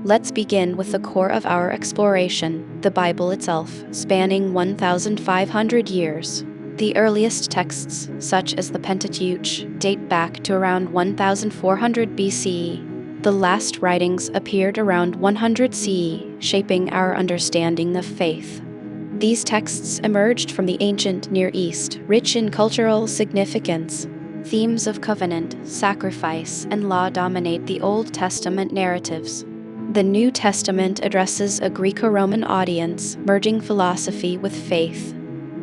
Let's begin with the core of our exploration, the Bible itself, spanning 1,500 years. The earliest texts, such as the Pentateuch, date back to around 1400 BCE. The last writings appeared around 100 CE, shaping our understanding of faith. These texts emerged from the ancient Near East, rich in cultural significance. Themes of covenant, sacrifice, and law dominate the Old Testament narratives. The New Testament addresses a Greco-Roman audience, merging philosophy with faith.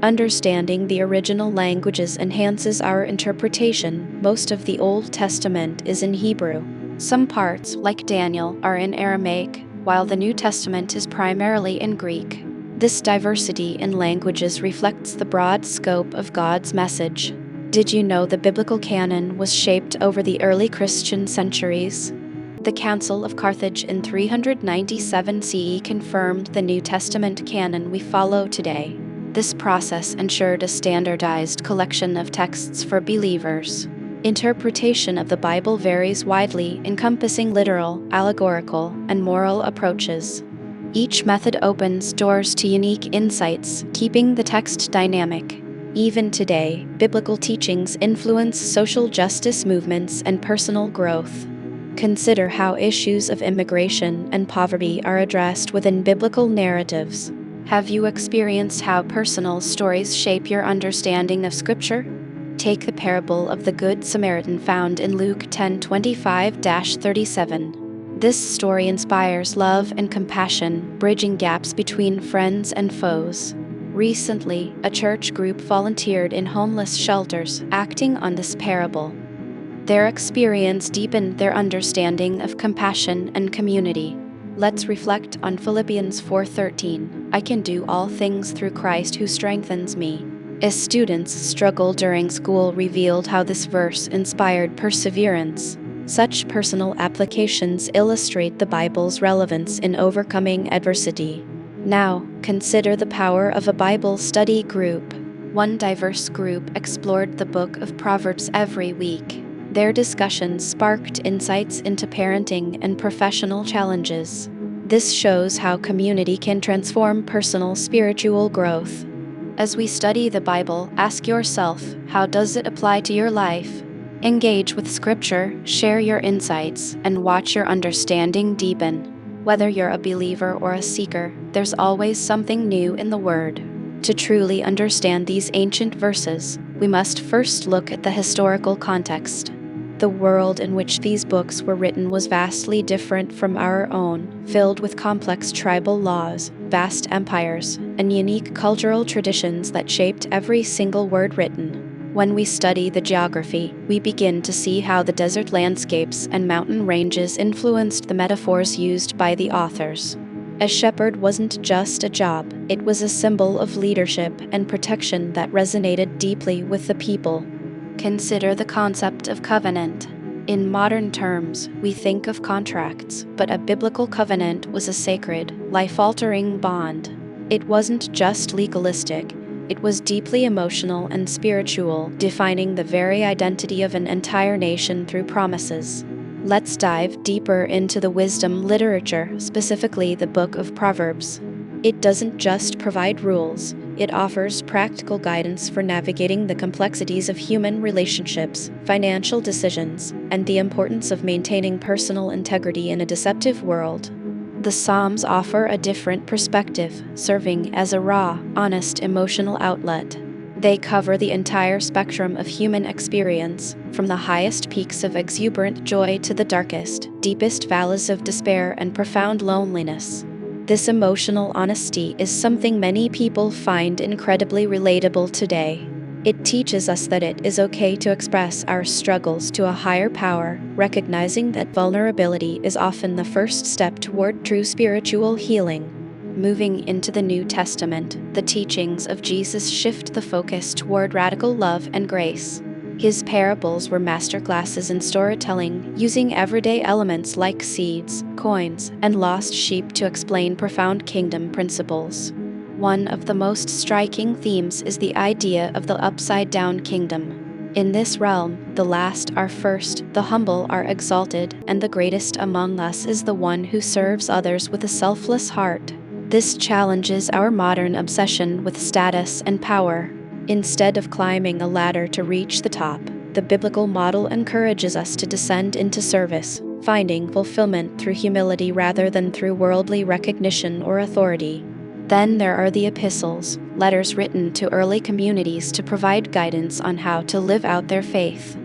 Understanding the original languages enhances our interpretation. Most of the Old Testament is in Hebrew. Some parts, like Daniel, are in Aramaic, while the New Testament is primarily in Greek. This diversity in languages reflects the broad scope of God's message. Did you know the biblical canon was shaped over the early Christian centuries? The Council of Carthage in 397 CE confirmed the New Testament canon we follow today. This process ensured a standardized collection of texts for believers. Interpretation of the Bible varies widely, encompassing literal, allegorical, and moral approaches. Each method opens doors to unique insights, keeping the text dynamic. Even today, biblical teachings influence social justice movements and personal growth. Consider how issues of immigration and poverty are addressed within biblical narratives. Have you experienced how personal stories shape your understanding of Scripture? Take the parable of the Good Samaritan found in Luke 10:25-37. This story inspires love and compassion, bridging gaps between friends and foes. Recently, a church group volunteered in homeless shelters, acting on this parable. Their experience deepened their understanding of compassion and community. Let's reflect on Philippians 4:13. I can do all things through Christ who strengthens me. As students' struggle during school revealed how this verse inspired perseverance. Such personal applications illustrate the Bible's relevance in overcoming adversity. Now, consider the power of a Bible study group. One diverse group explored the book of Proverbs every week. Their discussions sparked insights into parenting and professional challenges. This shows how community can transform personal spiritual growth. As we study the Bible, ask yourself, how does it apply to your life? Engage with Scripture, share your insights, and watch your understanding deepen. Whether you're a believer or a seeker, there's always something new in the Word. To truly understand these ancient verses, we must first look at the historical context. The world in which these books were written was vastly different from our own, filled with complex tribal laws, vast empires, and unique cultural traditions that shaped every single word written. When we study the geography, we begin to see how the desert landscapes and mountain ranges influenced the metaphors used by the authors. A shepherd wasn't just a job, it was a symbol of leadership and protection that resonated deeply with the people. Consider the concept of covenant. In modern terms, we think of contracts, but a biblical covenant was a sacred, life-altering bond. It wasn't just legalistic. It was deeply emotional and spiritual, defining the very identity of an entire nation through promises. Let's dive deeper into the wisdom literature, specifically the book of Proverbs. It doesn't just provide rules, it offers practical guidance for navigating the complexities of human relationships, financial decisions, and the importance of maintaining personal integrity in a deceptive world. The Psalms offer a different perspective, serving as a raw, honest emotional outlet. They cover the entire spectrum of human experience, from the highest peaks of exuberant joy to the darkest, deepest valleys of despair and profound loneliness. This emotional honesty is something many people find incredibly relatable today. It teaches us that it is okay to express our struggles to a higher power, recognizing that vulnerability is often the first step toward true spiritual healing. Moving into the New Testament, the teachings of Jesus shift the focus toward radical love and grace. His parables were masterclasses in storytelling, using everyday elements like seeds, coins, and lost sheep to explain profound kingdom principles. One of the most striking themes is the idea of the upside-down kingdom. In this realm, the last are first, the humble are exalted, and the greatest among us is the one who serves others with a selfless heart. This challenges our modern obsession with status and power. Instead of climbing a ladder to reach the top, the biblical model encourages us to descend into service, finding fulfillment through humility rather than through worldly recognition or authority. Then there are the epistles, letters written to early communities to provide guidance on how to live out their faith.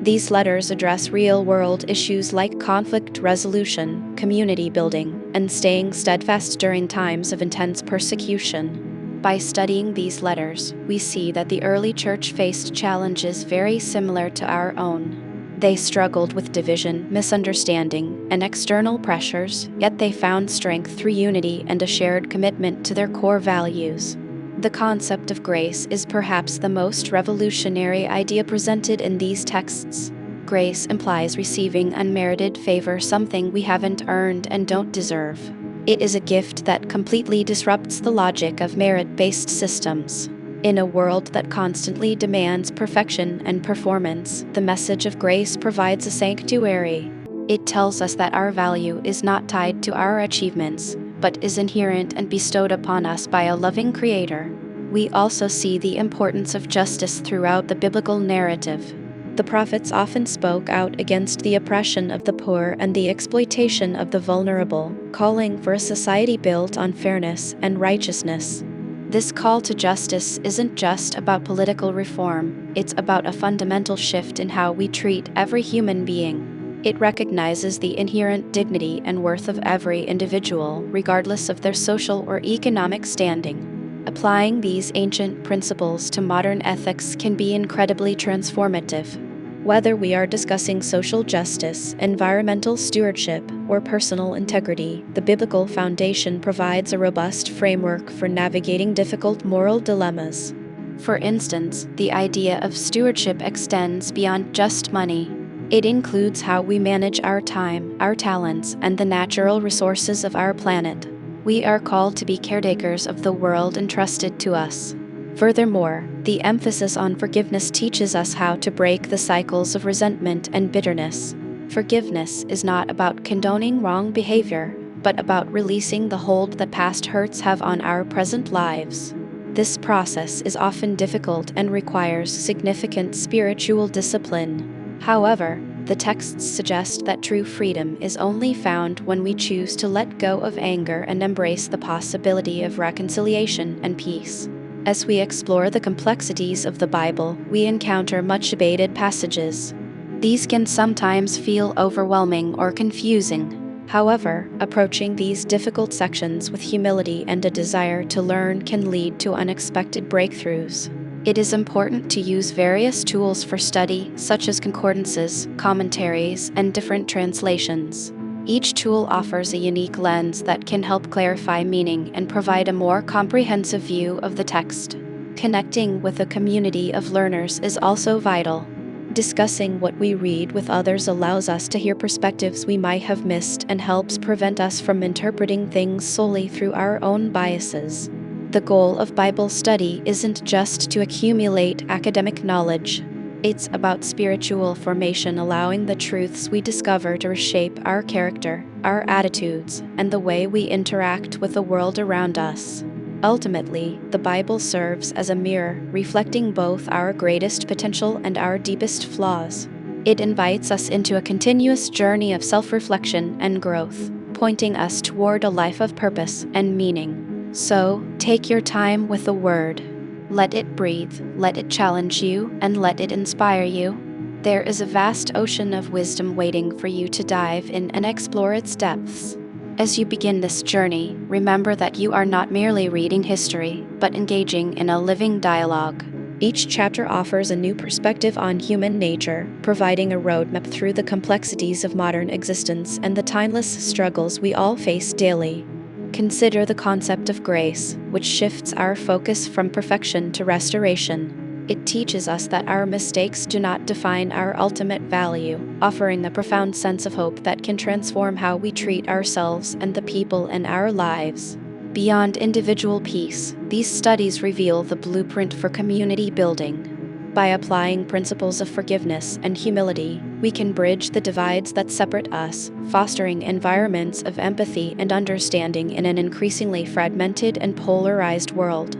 These letters address real-world issues like conflict resolution, community building, and staying steadfast during times of intense persecution. By studying these letters, we see that the early church faced challenges very similar to our own. They struggled with division, misunderstanding, and external pressures, yet they found strength through unity and a shared commitment to their core values. The concept of grace is perhaps the most revolutionary idea presented in these texts. Grace implies receiving unmerited favor, something we haven't earned and don't deserve. It is a gift that completely disrupts the logic of merit-based systems. In a world that constantly demands perfection and performance, the message of grace provides a sanctuary. It tells us that our value is not tied to our achievements, but is inherent and bestowed upon us by a loving Creator. We also see the importance of justice throughout the biblical narrative. The prophets often spoke out against the oppression of the poor and the exploitation of the vulnerable, calling for a society built on fairness and righteousness. This call to justice isn't just about political reform, it's about a fundamental shift in how we treat every human being. It recognizes the inherent dignity and worth of every individual, regardless of their social or economic standing. Applying these ancient principles to modern ethics can be incredibly transformative. Whether we are discussing social justice, environmental stewardship, or personal integrity, the biblical foundation provides a robust framework for navigating difficult moral dilemmas. For instance, the idea of stewardship extends beyond just money. It includes how we manage our time, our talents, and the natural resources of our planet. We are called to be caretakers of the world entrusted to us. Furthermore, the emphasis on forgiveness teaches us how to break the cycles of resentment and bitterness. Forgiveness is not about condoning wrong behavior, but about releasing the hold that past hurts have on our present lives. This process is often difficult and requires significant spiritual discipline. However, the texts suggest that true freedom is only found when we choose to let go of anger and embrace the possibility of reconciliation and peace. As we explore the complexities of the Bible, we encounter much debated passages. These can sometimes feel overwhelming or confusing. However, approaching these difficult sections with humility and a desire to learn can lead to unexpected breakthroughs. It is important to use various tools for study, such as concordances, commentaries, and different translations. Each tool offers a unique lens that can help clarify meaning and provide a more comprehensive view of the text. Connecting with a community of learners is also vital. Discussing what we read with others allows us to hear perspectives we might have missed and helps prevent us from interpreting things solely through our own biases. The goal of Bible study isn't just to accumulate academic knowledge. It's about spiritual formation, allowing the truths we discover to reshape our character, our attitudes, and the way we interact with the world around us. Ultimately, the Bible serves as a mirror, reflecting both our greatest potential and our deepest flaws. It invites us into a continuous journey of self-reflection and growth, pointing us toward a life of purpose and meaning. So, take your time with the Word. Let it breathe, let it challenge you, and let it inspire you. There is a vast ocean of wisdom waiting for you to dive in and explore its depths. As you begin this journey, remember that you are not merely reading history, but engaging in a living dialogue. Each chapter offers a new perspective on human nature, providing a roadmap through the complexities of modern existence and the timeless struggles we all face daily. Consider the concept of grace, which shifts our focus from perfection to restoration. It teaches us that our mistakes do not define our ultimate value, offering a profound sense of hope that can transform how we treat ourselves and the people in our lives. Beyond individual peace, these studies reveal the blueprint for community building. By applying principles of forgiveness and humility, we can bridge the divides that separate us, fostering environments of empathy and understanding in an increasingly fragmented and polarized world.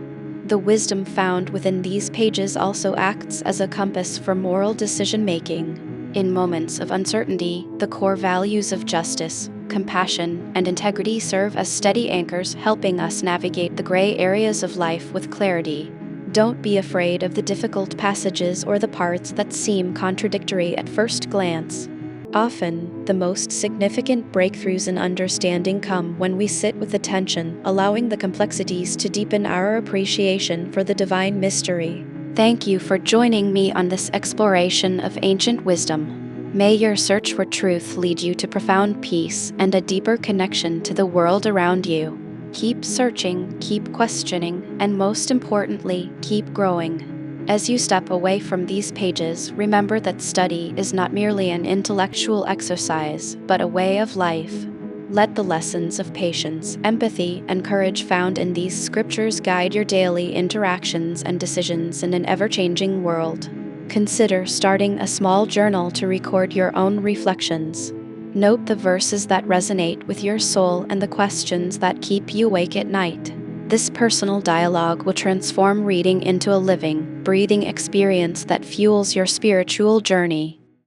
The wisdom found within these pages also acts as a compass for moral decision-making. In moments of uncertainty, the core values of justice, compassion, and integrity serve as steady anchors, helping us navigate the gray areas of life with clarity. Don't be afraid of the difficult passages or the parts that seem contradictory at first glance. Often, the most significant breakthroughs in understanding come when we sit with attention, allowing the complexities to deepen our appreciation for the divine mystery. Thank you for joining me on this exploration of ancient wisdom. May your search for truth lead you to profound peace and a deeper connection to the world around you. Keep searching, keep questioning, and most importantly, keep growing. As you step away from these pages, remember that study is not merely an intellectual exercise, but a way of life. Let the lessons of patience, empathy, and courage found in these scriptures guide your daily interactions and decisions in an ever-changing world. Consider starting a small journal to record your own reflections. Note the verses that resonate with your soul and the questions that keep you awake at night. This personal dialogue will transform reading into a living, breathing experience that fuels your spiritual journey.